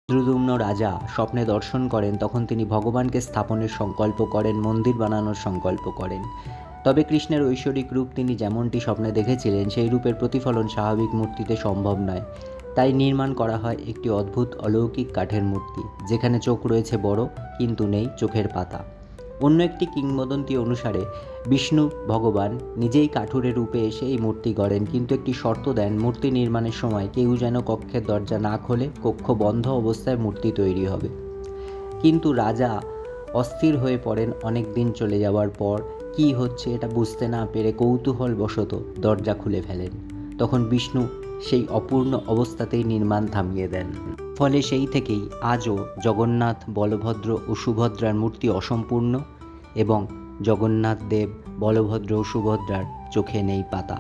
ইন্দ্রদ্যুম্ন রাজা স্বপ্নে দর্শন করেন, তখন তিনি ভগবানকে স্থাপনের সংকল্প করেন, মন্দির বানানোর সংকল্প করেন। তবে কৃষ্ণের ঐশ্বরিক রূপ তিনি যেমনটি স্বপ্নে দেখেছিলেন সেই রূপের প্রতিফলন স্বাভাবিক মূর্তিতে সম্ভব নয়। তাই নির্মাণ করা হয় একটি অদ্ভুত অলৌকিক কাঠের মূর্তি, যেখানে চোখ রয়েছে বড় কিন্তু নেই চোখের পাতা। অন্য একটি কিংবদন্তি অনুসারে বিষ্ণু ভগবান নিজেই কাঠুরে রূপে এসে এই মূর্তি গড়েন, কিন্তু একটি শর্ত দেন, মূর্তি নির্মাণের সময় কেউ যেন কক্ষের দরজা না খোলে, কক্ষ বন্ধ অবস্থায় মূর্তি তৈরি হবে। কিন্তু রাজা অস্থির হয়ে পড়েন অনেক দিন চলে যাওয়ার পর। কি হচ্ছে এটা বুঝতে না পেরে কৌতূহলবশত দরজা খুলে ফেলেন। তখন বিষ্ণু সেই অপূর্ণ অবস্থাতেই নির্মাণ থামিয়ে দেন। ফলে সেই থেকেই আজও জগন্নাথ, বলভদ্র ও সুভদ্রার মূর্তি অসম্পূর্ণ এবং জগন্নাথ দেব, বলভদ্র ও সুভদ্রার চোখে নেই পাতা।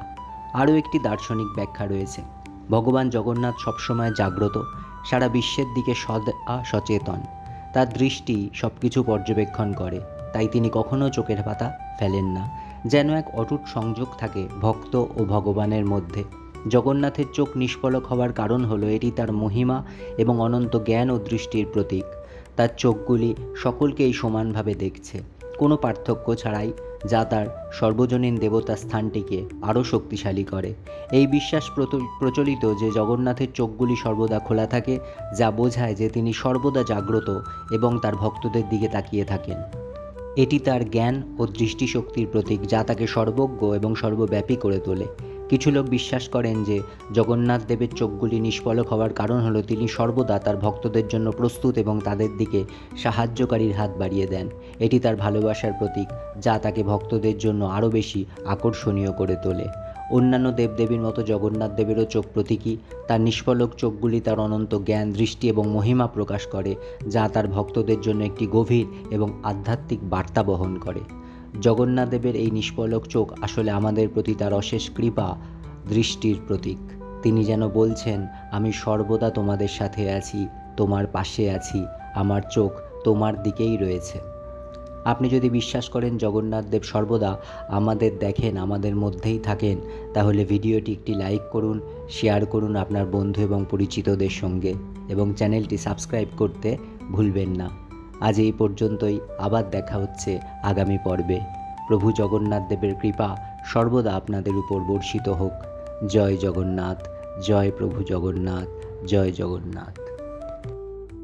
আরও একটি দার্শনিক ব্যাখ্যা রয়েছে। ভগবান জগন্নাথ সবসময় জাগ্রত, সারা বিশ্বের দিকে সদা সচেতন। তার দৃষ্টি সব কিছু পর্যবেক্ষণ করে, তাই তিনি কখনো চোখের পাতা ফেলেন না। যেন এক অটুট সংযোগ থাকে ভক্ত ও ভগবানের মধ্যে। জগন্নাথের চোখ নিষ্পলক হওয়ার কারণ হলো এটি তার মহিমা এবং অনন্ত জ্ঞান ও দৃষ্টির প্রতীক। তার চোখগুলি সকলকেই সমানভাবে দেখছে, কোনো পার্থক্য ছাড়াই, যা তার সর্বজনীন দেবতা স্থানটিকে আরও শক্তিশালী করে। এই বিশ্বাস প্রচলিত যে জগন্নাথের চোখগুলি সর্বদা খোলা থাকে, যা বোঝায় যে তিনি সর্বদা জাগ্রত এবং তার ভক্তদের দিকে তাকিয়ে থাকেন। এটি তার জ্ঞান ও দৃষ্টিশক্তির প্রতীক, যা তাকে সর্বজ্ঞ এবং সর্বব্যাপী করে তোলে। কিছু লোক বিশ্বাস করেন যে জগন্নাথ দেবের চোখগুলি নিষ্পলক হওয়ার কারণ হলো তিনি সর্বদা তার ভক্তদের জন্য প্রস্তুত এবং তাদের দিকে সাহায্যকারীর হাত বাড়িয়ে দেন। এটি তার ভালোবাসার প্রতীক, যা তাকে ভক্তদের জন্য আরও বেশি আকর্ষণীয় করে তোলে। অন্যান্য দেবদেবীর মতো জগন্নাথ দেবেরও চোখ প্রতীকী। তার নিষ্পলক চোখগুলি তার অনন্ত জ্ঞান, দৃষ্টি এবং মহিমা প্রকাশ করে, যা তার ভক্তদের জন্য একটি গভীর এবং আধ্যাত্মিক বার্তা বহন করে। জগন্নাথ দেবের এই নিষ্পলক চোখ আসলে আমাদের প্রতি তার অশেষ কৃপা, দৃষ্টির প্রতীক। তিনি যেন বলছেন, আমি সর্বদা তোমাদের সাথে আছি, তোমার পাশে আছি, আমার চোখ তোমার দিকেই রয়েছে। আপনি যদি বিশ্বাস করেন জগন্নাথ দেব সর্বদা আমাদের দেখেন, আমাদের মধ্যেই থাকেন, তাহলে ভিডিওটি একটি লাইক করুন, শেয়ার করুন আপনার বন্ধু এবং পরিচিতদের সঙ্গে, এবং চ্যানেলটি সাবস্ক্রাইব করতে ভুলবেন না। আজ এই পর্যন্তই, আবার দেখা হচ্ছে আগামী পর্বে। প্রভু জগন্নাথ দেবের কৃপা সর্বদা আপনাদের উপর বর্ষিত হোক। জয় জগন্নাথ, জয় প্রভু জগন্নাথ, জয় জগন্নাথ।